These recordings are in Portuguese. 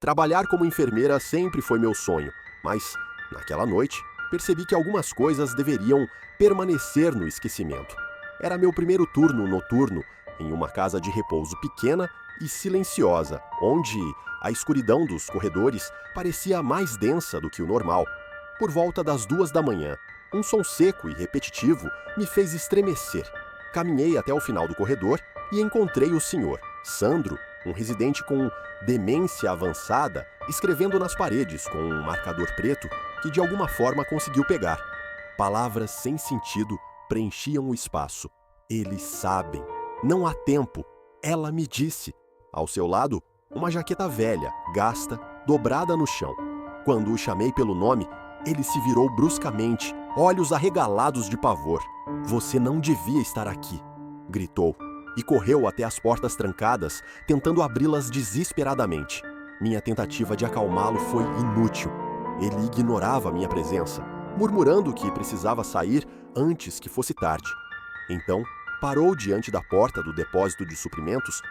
Trabalhar como enfermeira sempre foi meu sonho, mas, naquela noite, percebi que algumas coisas deveriam permanecer no esquecimento. Era meu primeiro turno noturno em uma casa de repouso pequena e silenciosa, onde a escuridão dos corredores parecia mais densa do que o normal. Por volta das 2 da manhã, um som seco e repetitivo me fez estremecer. Caminhei até o final do corredor e encontrei o senhor, Sandro, um residente com demência avançada, escrevendo nas paredes com um marcador preto que de alguma forma conseguiu pegar. Palavras sem sentido preenchiam o espaço. Eles sabem. Não há tempo. Ela me disse. Ao seu lado, uma jaqueta velha, gasta, dobrada no chão. Quando o chamei pelo nome, ele se virou bruscamente, olhos arregalados de pavor. "Você não devia estar aqui", gritou, e correu até as portas trancadas, tentando abri-las desesperadamente. Minha tentativa de acalmá-lo foi inútil. Ele ignorava minha presença, murmurando que precisava sair antes que fosse tarde. Então, parou diante da porta do depósito de suprimentos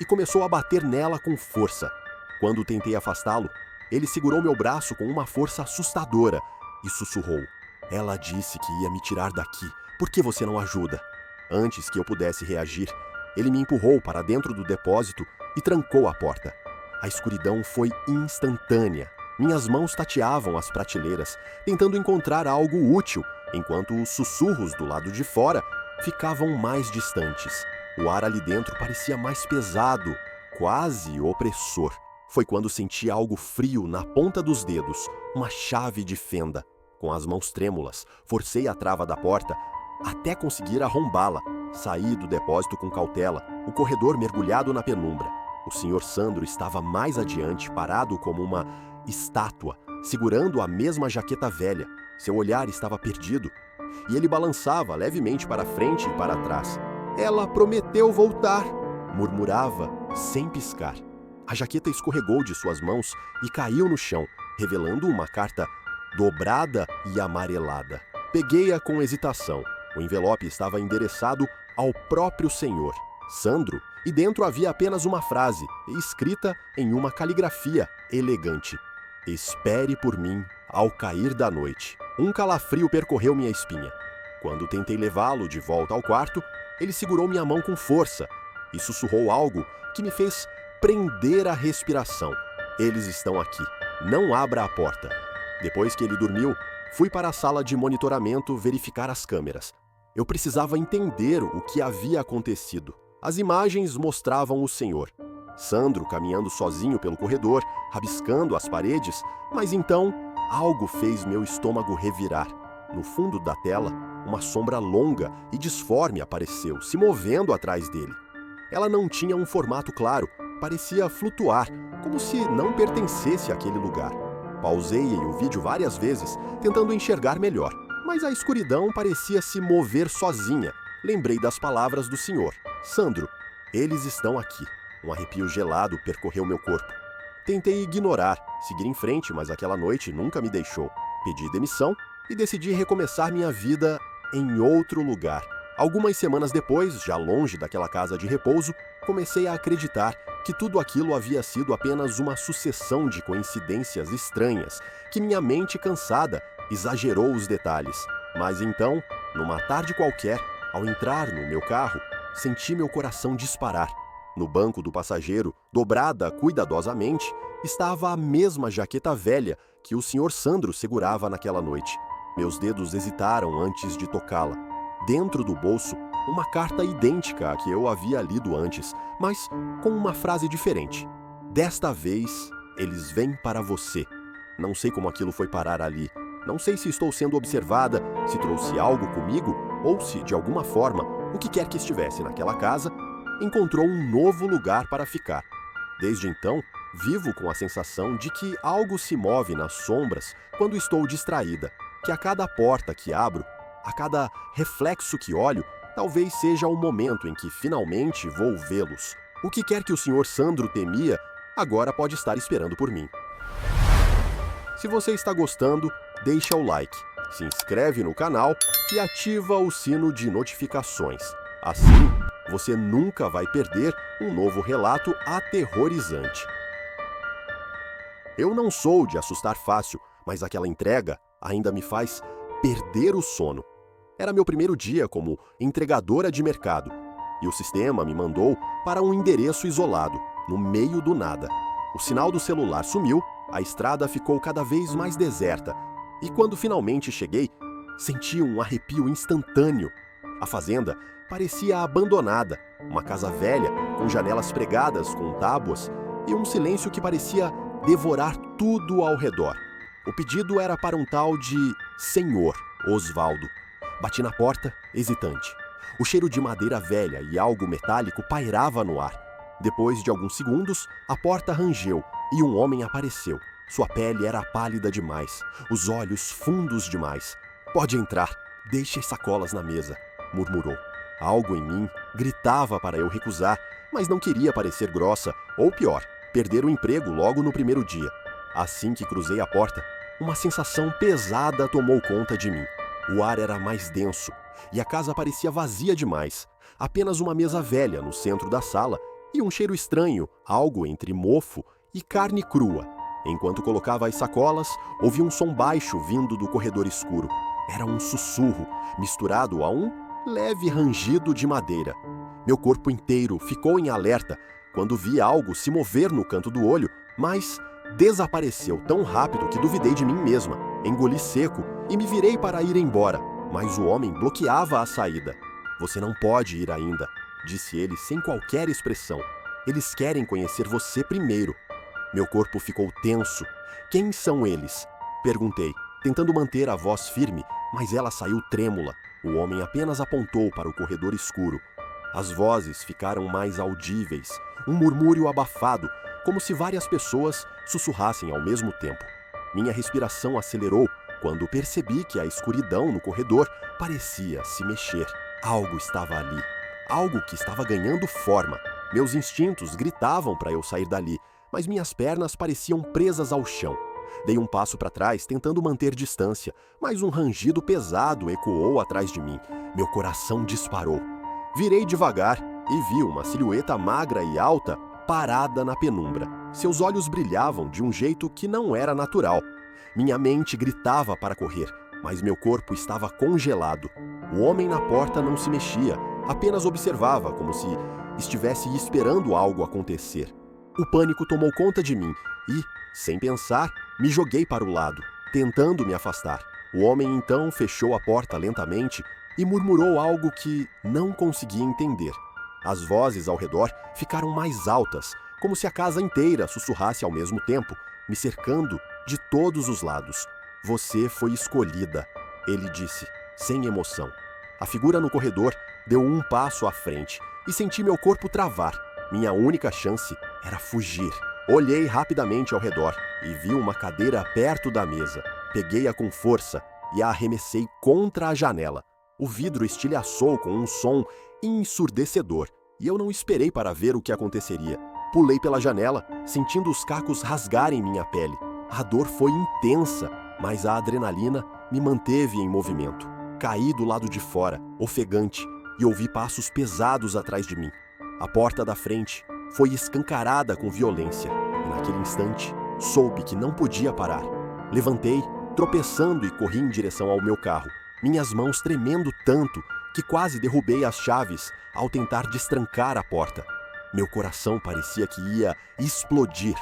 e começou a bater nela com força. Quando tentei afastá-lo, ele segurou meu braço com uma força assustadora e sussurrou: "Ela disse que ia me tirar daqui. Por que você não ajuda?" Antes que eu pudesse reagir, ele me empurrou para dentro do depósito e trancou a porta. A escuridão foi instantânea. Minhas mãos tateavam as prateleiras, tentando encontrar algo útil, enquanto os sussurros do lado de fora ficavam mais distantes. O ar ali dentro parecia mais pesado, quase opressor. Foi quando senti algo frio na ponta dos dedos, uma chave de fenda. Com as mãos trêmulas, forcei a trava da porta até conseguir arrombá-la. Saí do depósito com cautela, o corredor mergulhado na penumbra. O senhor Sandro estava mais adiante, parado como uma estátua, segurando a mesma jaqueta velha. Seu olhar estava perdido, e ele balançava levemente para frente e para trás. "Ela prometeu voltar", murmurava, sem piscar. A jaqueta escorregou de suas mãos e caiu no chão, revelando uma carta dobrada e amarelada. Peguei-a com hesitação. O envelope estava endereçado ao próprio senhor, Sandro, e dentro havia apenas uma frase, escrita em uma caligrafia elegante: "Espere por mim ao cair da noite." Um calafrio percorreu minha espinha. Quando tentei levá-lo de volta ao quarto, ele segurou minha mão com força e sussurrou algo que me fez prender a respiração: "Eles estão aqui. Não abra a porta." Depois que ele dormiu, fui para a sala de monitoramento verificar as câmeras. Eu precisava entender o que havia acontecido. As imagens mostravam o senhor, Sandro, caminhando sozinho pelo corredor, rabiscando as paredes, mas então algo fez meu estômago revirar. No fundo da tela, uma sombra longa e disforme apareceu, se movendo atrás dele. Ela não tinha um formato claro, parecia flutuar, como se não pertencesse àquele lugar. Pausei o vídeo várias vezes, tentando enxergar melhor, mas a escuridão parecia se mover sozinha. Lembrei das palavras do senhor: "Sandro, eles estão aqui." Um arrepio gelado percorreu meu corpo. Tentei ignorar, seguir em frente, mas aquela noite nunca me deixou. Pedi demissão e decidi recomeçar minha vida em outro lugar. Algumas semanas depois, já longe daquela casa de repouso, comecei a acreditar que tudo aquilo havia sido apenas uma sucessão de coincidências estranhas, que minha mente cansada exagerou os detalhes. Mas então, numa tarde qualquer, ao entrar no meu carro, senti meu coração disparar. No banco do passageiro, dobrada cuidadosamente, estava a mesma jaqueta velha que o senhor Sandro segurava naquela noite. Meus dedos hesitaram antes de tocá-la. Dentro do bolso, uma carta idêntica à que eu havia lido antes, mas com uma frase diferente: "Desta vez, eles vêm para você." Não sei como aquilo foi parar ali. Não sei se estou sendo observada, se trouxe algo comigo, ou se, de alguma forma, o que quer que estivesse naquela casa, encontrou um novo lugar para ficar. Desde então, vivo com a sensação de que algo se move nas sombras quando estou distraída, que a cada porta que abro, a cada reflexo que olho, talvez seja o momento em que finalmente vou vê-los. O que quer que o senhor Sandro temia, agora pode estar esperando por mim. Se você está gostando, deixa o like, se inscreve no canal e ativa o sino de notificações. Assim, você nunca vai perder um novo relato aterrorizante. Eu não sou de assustar fácil, mas aquela entrega ainda me faz perder o sono. Era meu primeiro dia como entregadora de mercado, e o sistema me mandou para um endereço isolado, no meio do nada. O sinal do celular sumiu, a estrada ficou cada vez mais deserta, e quando finalmente cheguei, senti um arrepio instantâneo. A fazenda parecia abandonada, uma casa velha, com janelas pregadas com tábuas e um silêncio que parecia devorar tudo ao redor. O pedido era para um tal de Senhor Osvaldo. Bati na porta, hesitante. O cheiro de madeira velha e algo metálico pairava no ar. Depois de alguns segundos, a porta rangeu e um homem apareceu. Sua pele era pálida demais, os olhos fundos demais. "Pode entrar, deixe as sacolas na mesa", murmurou. Algo em mim gritava para eu recusar, mas não queria parecer grossa, ou pior, perder o emprego logo no primeiro dia. Assim que cruzei a porta, uma sensação pesada tomou conta de mim. O ar era mais denso e a casa parecia vazia demais. Apenas uma mesa velha no centro da sala e um cheiro estranho, algo entre mofo e carne crua. Enquanto colocava as sacolas, ouvi um som baixo vindo do corredor escuro. Era um sussurro, misturado a um leve rangido de madeira. Meu corpo inteiro ficou em alerta quando vi algo se mover no canto do olho, mas desapareceu tão rápido que duvidei de mim mesma. Engoli seco e me virei para ir embora, mas o homem bloqueava a saída. "Você não pode ir ainda", disse ele sem qualquer expressão. "Eles querem conhecer você primeiro." Meu corpo ficou tenso. "Quem são eles?" perguntei, tentando manter a voz firme, mas ela saiu trêmula. O homem apenas apontou para o corredor escuro. As vozes ficaram mais audíveis, um murmúrio abafado, como se várias pessoas sussurrassem ao mesmo tempo. Minha respiração acelerou quando percebi que a escuridão no corredor parecia se mexer. Algo estava ali, algo que estava ganhando forma. Meus instintos gritavam para eu sair dali, mas minhas pernas pareciam presas ao chão. Dei um passo para trás, tentando manter distância, mas um rangido pesado ecoou atrás de mim. Meu coração disparou. Virei devagar e vi uma silhueta magra e alta parada na penumbra. Seus olhos brilhavam de um jeito que não era natural. Minha mente gritava para correr, mas meu corpo estava congelado. O homem na porta não se mexia, apenas observava como se estivesse esperando algo acontecer. O pânico tomou conta de mim e, sem pensar, me joguei para o lado, tentando me afastar. O homem então fechou a porta lentamente e murmurou algo que não conseguia entender. As vozes ao redor ficaram mais altas, como se a casa inteira sussurrasse ao mesmo tempo, me cercando de todos os lados. "Você foi escolhida", ele disse, sem emoção. A figura no corredor deu um passo à frente e senti meu corpo travar. Minha única chance era fugir. Olhei rapidamente ao redor e vi uma cadeira perto da mesa. Peguei-a com força e a arremessei contra a janela. O vidro estilhaçou com um som ensurdecedor e eu não esperei para ver o que aconteceria. Pulei pela janela, sentindo os cacos rasgarem minha pele. A dor foi intensa, mas a adrenalina me manteve em movimento. Caí do lado de fora, ofegante, e ouvi passos pesados atrás de mim. A porta da frente foi escancarada com violência, e naquele instante soube que não podia parar. Levantei, tropeçando, e corri em direção ao meu carro, minhas mãos tremendo tanto que quase derrubei as chaves ao tentar destrancar a porta. Meu coração parecia que ia explodir.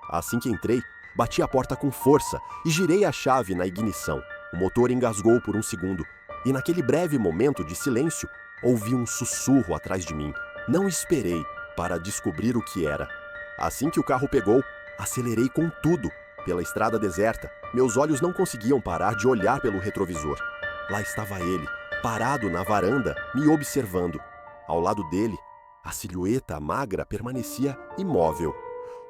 Assim que entrei, bati a porta com força e girei a chave na ignição. O motor engasgou por um segundo, e naquele breve momento de silêncio, ouvi um sussurro atrás de mim. Não esperei para descobrir o que era. Assim que o carro pegou, acelerei com tudo. Pela estrada deserta, meus olhos não conseguiam parar de olhar pelo retrovisor. Lá estava ele, parado na varanda, me observando. Ao lado dele, a silhueta magra permanecia imóvel,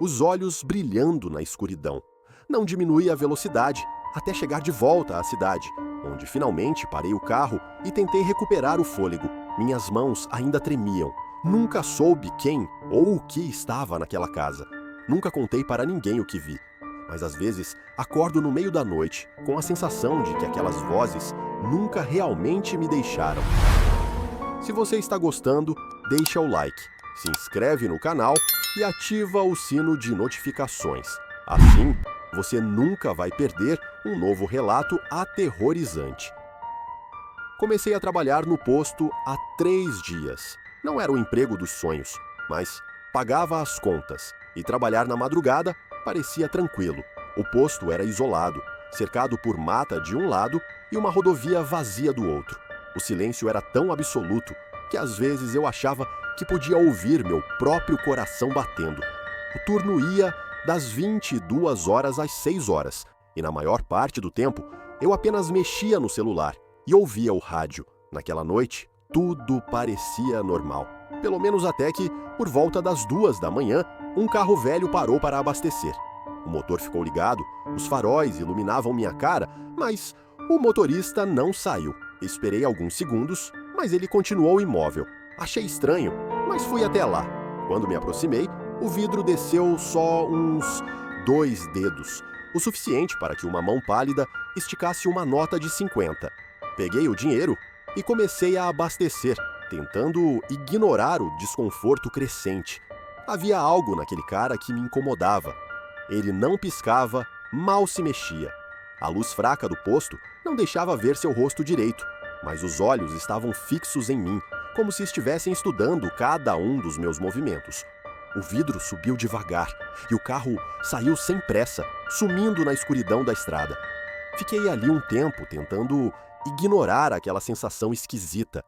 os olhos brilhando na escuridão. Não diminuí a velocidade até chegar de volta à cidade, onde finalmente parei o carro e tentei recuperar o fôlego. Minhas mãos ainda tremiam. Nunca soube quem ou o que estava naquela casa. Nunca contei para ninguém o que vi. Mas às vezes acordo no meio da noite com a sensação de que aquelas vozes nunca realmente me deixaram. Se você está gostando, deixa o like, se inscreve no canal e ativa o sino de notificações. Assim, você nunca vai perder um novo relato aterrorizante. Comecei a trabalhar no posto há 3 dias. Não era o emprego dos sonhos, mas pagava as contas, e trabalhar na madrugada parecia tranquilo. O posto era isolado, cercado por mata de um lado e uma rodovia vazia do outro. O silêncio era tão absoluto que às vezes eu achava que podia ouvir meu próprio coração batendo. O turno ia das 22 horas às 6 horas, e na maior parte do tempo eu apenas mexia no celular e ouvia o rádio. Naquela noite, tudo parecia normal. Pelo menos até que, por volta das 2 da manhã, um carro velho parou para abastecer. O motor ficou ligado, os faróis iluminavam minha cara, mas o motorista não saiu. Esperei alguns segundos, mas ele continuou imóvel. Achei estranho, mas fui até lá. Quando me aproximei, o vidro desceu só uns 2 dedos, o suficiente para que uma mão pálida esticasse uma nota de 50. Peguei o dinheiro e comecei a abastecer, tentando ignorar o desconforto crescente. Havia algo naquele cara que me incomodava. Ele não piscava, mal se mexia. A luz fraca do posto não deixava ver seu rosto direito, mas os olhos estavam fixos em mim, como se estivessem estudando cada um dos meus movimentos. O vidro subiu devagar e o carro saiu sem pressa, sumindo na escuridão da estrada. Fiquei ali um tempo tentando ignorar aquela sensação esquisita.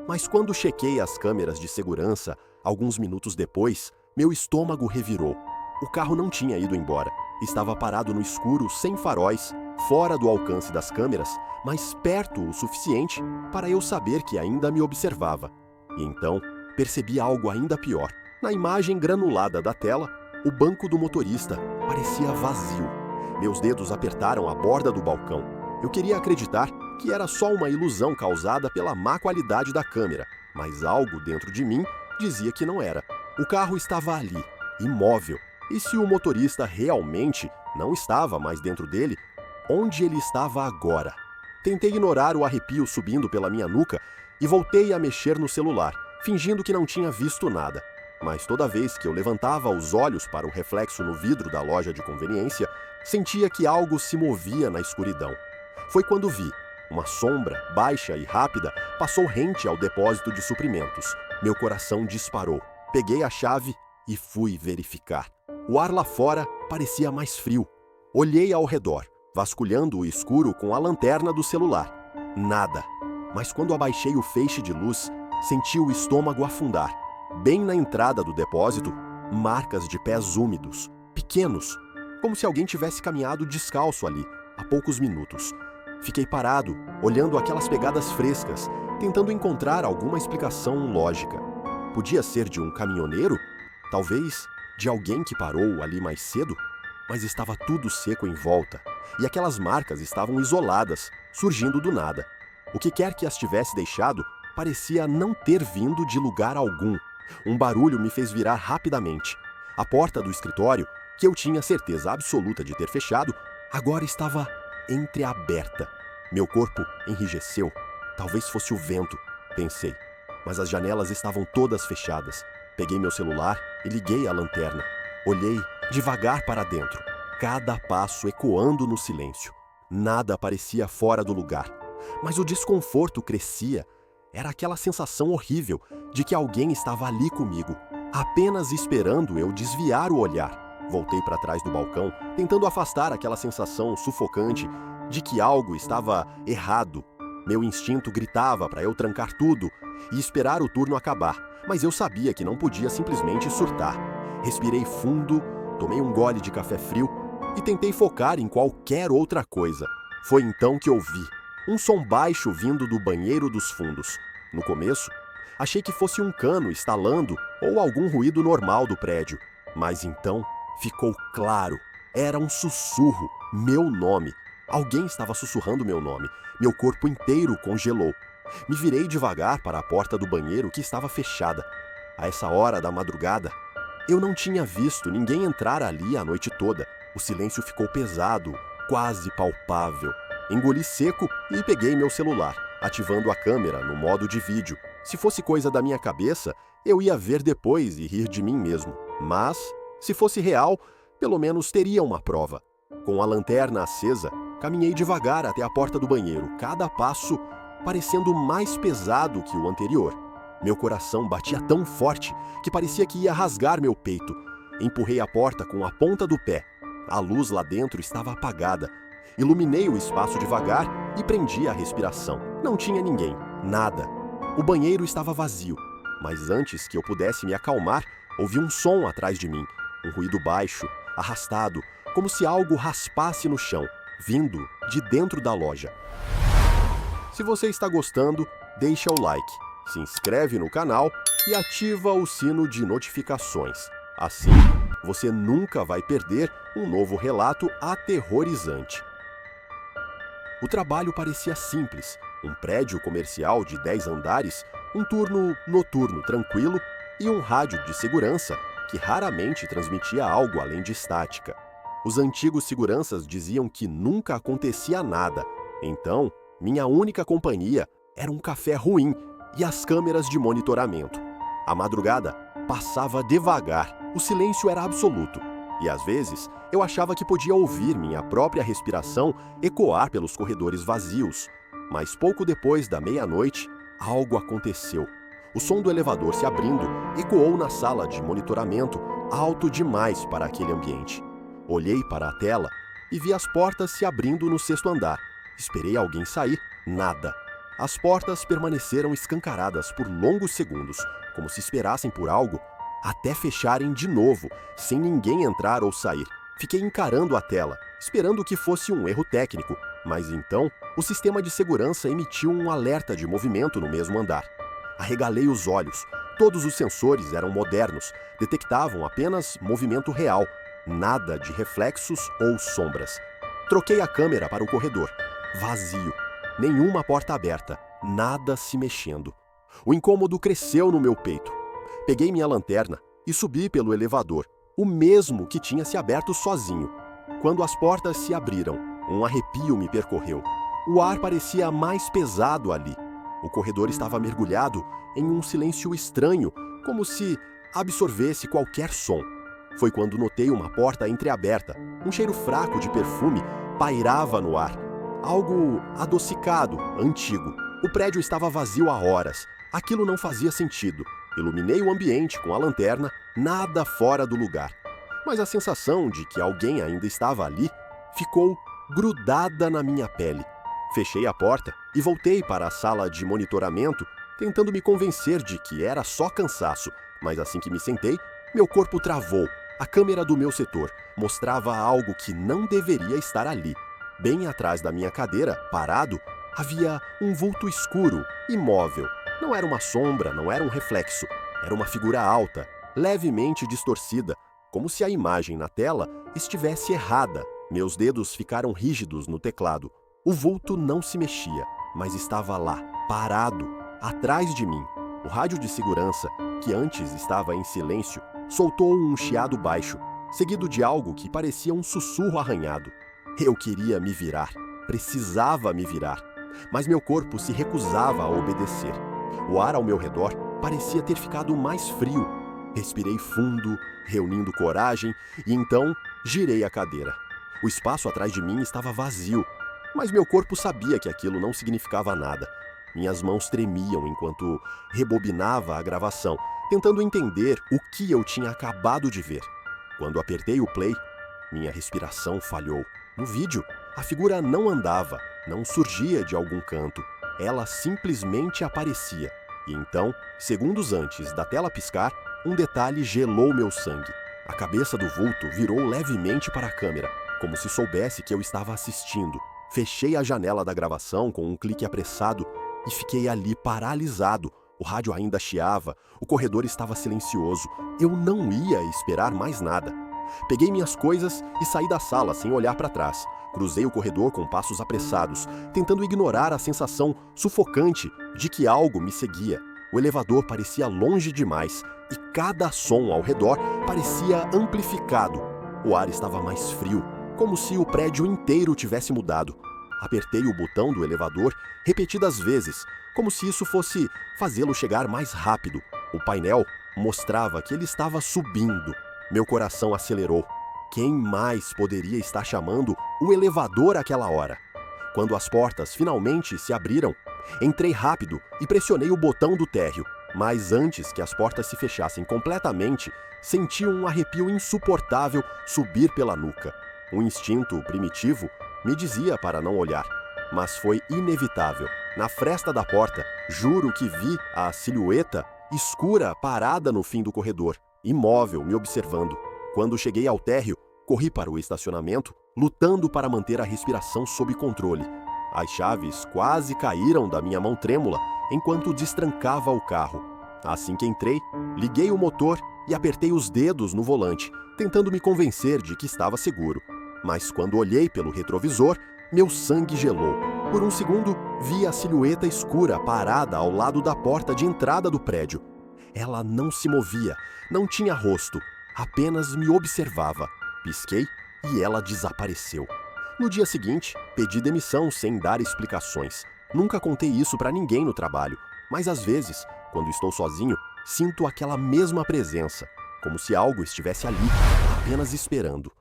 Mas quando chequei as câmeras de segurança, alguns minutos depois, meu estômago revirou. O carro não tinha ido embora. Estava parado no escuro, sem faróis, fora do alcance das câmeras, mas perto o suficiente para eu saber que ainda me observava. E então, percebi algo ainda pior. Na imagem granulada da tela, o banco do motorista parecia vazio. Meus dedos apertaram a borda do balcão. Eu queria acreditar que era só uma ilusão causada pela má qualidade da câmera, mas algo dentro de mim dizia que não era. O carro estava ali, imóvel, e se o motorista realmente não estava mais dentro dele, onde ele estava agora? Tentei ignorar o arrepio subindo pela minha nuca e voltei a mexer no celular, fingindo que não tinha visto nada. Mas toda vez que eu levantava os olhos para o reflexo no vidro da loja de conveniência, sentia que algo se movia na escuridão. Foi quando vi. Uma sombra, baixa e rápida, passou rente ao depósito de suprimentos. Meu coração disparou. Peguei a chave e fui verificar. O ar lá fora parecia mais frio. Olhei ao redor, vasculhando o escuro com a lanterna do celular. Nada. Mas quando abaixei o feixe de luz, senti o estômago afundar. Bem na entrada do depósito, marcas de pés úmidos, pequenos, como se alguém tivesse caminhado descalço ali, há poucos minutos. Fiquei parado, olhando aquelas pegadas frescas, tentando encontrar alguma explicação lógica. Podia ser de um caminhoneiro? Talvez de alguém que parou ali mais cedo? Mas estava tudo seco em volta, e aquelas marcas estavam isoladas, surgindo do nada. O que quer que as tivesse deixado, parecia não ter vindo de lugar algum. Um barulho me fez virar rapidamente. A porta do escritório, que eu tinha certeza absoluta de ter fechado, agora estava entreaberta. Meu corpo enrijeceu. Talvez fosse o vento, pensei. Mas as janelas estavam todas fechadas. Peguei meu celular e liguei a lanterna. Olhei devagar para dentro, cada passo ecoando no silêncio. Nada parecia fora do lugar. Mas o desconforto crescia. Era aquela sensação horrível de que alguém estava ali comigo, apenas esperando eu desviar o olhar. Voltei para trás do balcão, tentando afastar aquela sensação sufocante de que algo estava errado. Meu instinto gritava para eu trancar tudo e esperar o turno acabar, mas eu sabia que não podia simplesmente surtar. Respirei fundo, tomei um gole de café frio e tentei focar em qualquer outra coisa. Foi então que ouvi um som baixo vindo do banheiro dos fundos. No começo, achei que fosse um cano estalando ou algum ruído normal do prédio, mas então ficou claro. Era um sussurro, meu nome. Alguém estava sussurrando meu nome. Meu corpo inteiro congelou. Me virei devagar para a porta do banheiro que estava fechada. A essa hora da madrugada, eu não tinha visto ninguém entrar ali a noite toda. O silêncio ficou pesado, quase palpável. Engoli seco e peguei meu celular, ativando a câmera no modo de vídeo. Se fosse coisa da minha cabeça, eu ia ver depois e rir de mim mesmo. Mas, se fosse real, Pelo menos teria uma prova. Com a lanterna acesa, caminhei devagar até a porta do banheiro, cada passo parecendo mais pesado que o anterior. Meu coração batia tão forte que parecia que ia rasgar meu peito. Empurrei a porta com a ponta do pé. A luz lá dentro estava apagada. Iluminei o espaço devagar e prendi a respiração. Não tinha ninguém, nada. O banheiro estava vazio, mas antes que eu pudesse me acalmar, ouvi um som atrás de mim. Um ruído baixo, arrastado, como se algo raspasse no chão, vindo de dentro da loja. Se você está gostando, deixa o like, se inscreve no canal e ativa o sino de notificações. Assim, você nunca vai perder um novo relato aterrorizante. O trabalho parecia simples, um prédio comercial de 10 andares, um turno noturno tranquilo e um rádio de segurança que raramente transmitia algo além de estática. Os antigos seguranças diziam que nunca acontecia nada, então minha única companhia era um café ruim e as câmeras de monitoramento. A madrugada passava devagar, o silêncio era absoluto, e às vezes eu achava que podia ouvir minha própria respiração ecoar pelos corredores vazios. Mas pouco depois da meia-noite, algo aconteceu. O som do elevador se abrindo ecoou na sala de monitoramento, alto demais para aquele ambiente. Olhei para a tela e vi as portas se abrindo no 6º andar. Esperei alguém sair, nada. As portas permaneceram escancaradas por longos segundos, como se esperassem por algo, até fecharem de novo, sem ninguém entrar ou sair. Fiquei encarando a tela, esperando que fosse um erro técnico, mas então o sistema de segurança emitiu um alerta de movimento no mesmo andar. Arregalei os olhos. Todos os sensores eram modernos, detectavam apenas movimento real, nada de reflexos ou sombras. Troquei a câmera para o corredor. Vazio. Nenhuma porta aberta. Nada se mexendo. O incômodo cresceu no meu peito. Peguei minha lanterna e subi pelo elevador, o mesmo que tinha se aberto sozinho. Quando as portas se abriram, um arrepio me percorreu. O ar parecia mais pesado ali. O corredor estava mergulhado em um silêncio estranho, como se absorvesse qualquer som. Foi quando notei uma porta entreaberta. Um cheiro fraco de perfume pairava no ar. Algo adocicado, antigo. O prédio estava vazio há horas. Aquilo não fazia sentido. Iluminei o ambiente com a lanterna, nada fora do lugar. Mas a sensação de que alguém ainda estava ali ficou grudada na minha pele. Fechei a porta e voltei para a sala de monitoramento, tentando me convencer de que era só cansaço. Mas assim que me sentei, meu corpo travou. A câmera do meu setor mostrava algo que não deveria estar ali. Bem atrás da minha cadeira, parado, havia um vulto escuro, imóvel. Não era uma sombra, não era um reflexo. Era uma figura alta, levemente distorcida, como se a imagem na tela estivesse errada. Meus dedos ficaram rígidos no teclado. O vulto não se mexia, mas estava lá, parado, atrás de mim. O rádio de segurança, que antes estava em silêncio, soltou um chiado baixo, seguido de algo que parecia um sussurro arranhado. Eu queria me virar, precisava me virar, mas meu corpo se recusava a obedecer. O ar ao meu redor parecia ter ficado mais frio. Respirei fundo, reunindo coragem, e então girei a cadeira. O espaço atrás de mim estava vazio, mas meu corpo sabia que aquilo não significava nada. Minhas mãos tremiam enquanto rebobinava a gravação, tentando entender o que eu tinha acabado de ver. Quando apertei o play, minha respiração falhou. No vídeo, a figura não andava, não surgia de algum canto. Ela simplesmente aparecia. E então, segundos antes da tela piscar, um detalhe gelou meu sangue. A cabeça do vulto virou levemente para a câmera, como se soubesse que eu estava assistindo. Fechei a janela da gravação com um clique apressado e fiquei ali paralisado. O rádio ainda chiava, o corredor estava silencioso. Eu não ia esperar mais nada. Peguei minhas coisas e saí da sala sem olhar para trás. Cruzei o corredor com passos apressados, tentando ignorar a sensação sufocante de que algo me seguia. O elevador parecia longe demais e cada som ao redor parecia amplificado. O ar estava mais frio, como se o prédio inteiro tivesse mudado. Apertei o botão do elevador repetidas vezes, como se isso fosse fazê-lo chegar mais rápido. O painel mostrava que ele estava subindo. Meu coração acelerou. Quem mais poderia estar chamando o elevador àquela hora? Quando as portas finalmente se abriram, entrei rápido e pressionei o botão do térreo. Mas antes que as portas se fechassem completamente, senti um arrepio insuportável subir pela nuca. Um instinto primitivo me dizia para não olhar, mas foi inevitável. Na fresta da porta, juro que vi a silhueta escura parada no fim do corredor, imóvel, me observando. Quando cheguei ao térreo, corri para o estacionamento, lutando para manter a respiração sob controle. As chaves quase caíram da minha mão trêmula enquanto destrancava o carro. Assim que entrei, liguei o motor e apertei os dedos no volante, tentando me convencer de que estava seguro. Mas quando olhei pelo retrovisor, meu sangue gelou. Por um segundo, vi a silhueta escura parada ao lado da porta de entrada do prédio. Ela não se movia, não tinha rosto, apenas me observava. Pisquei e ela desapareceu. No dia seguinte, pedi demissão sem dar explicações. Nunca contei isso para ninguém no trabalho, mas às vezes, quando estou sozinho, sinto aquela mesma presença, como se algo estivesse ali, apenas esperando.